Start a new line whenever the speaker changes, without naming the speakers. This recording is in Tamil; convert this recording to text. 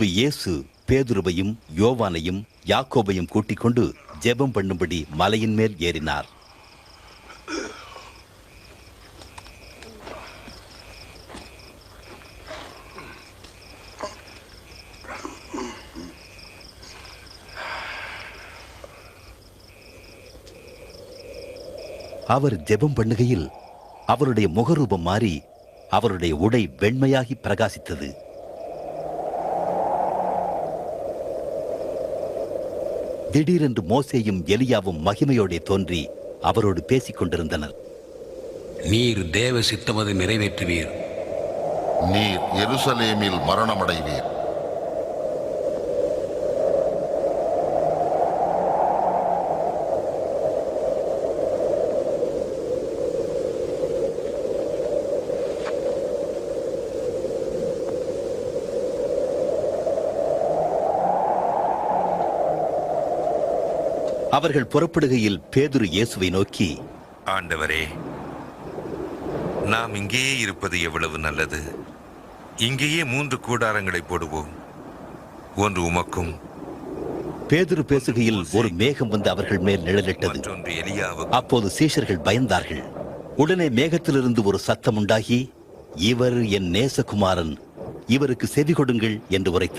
இயேசு பேதுருவையும் யோவானையும் யாக்கோபையும் கூட்டிக் கொண்டு ஜெபம் பண்ணும்படி மலையின் மேல் ஏறினார். அவர் ஜெபம் பண்ணுகையில் அவருடைய முகரூபம் மாறி அவருடைய உடை வெண்மையாகி பிரகாசித்தது. திடீரென்று மோசேயும் எலியாவும் மகிமையோடே தோன்றி அவரோடு பேசிக் கொண்டிருந்தனர்.
நீர் தேவ சித்தமதை நிறைவேற்றுவீர்.
நீர் எருசலேமில் மரணமடைவீர்.
அவர்கள் புறப்படுகையில் பேதுரு இயேசுவை நோக்கி,
ஆண்டவரே, நாம் இங்கேயே இருப்பது எவ்வளவு நல்லது. இங்கேயே 3 கூடாரங்களை போடுவோம், ஒன்று உமக்கும்.
பேதுரு பேசுகையில் ஒரு மேகம் வந்து அவர்கள் மேல் நிழலிட்டது. அப்போது சீஷர்கள் பயந்தார்கள். உடனே மேகத்திலிருந்து ஒரு சத்தம் உண்டாகி, இவர் என் நேசகுமாரன், இவருக்கு செவி கொடுங்கள் என்று உரைத்தது.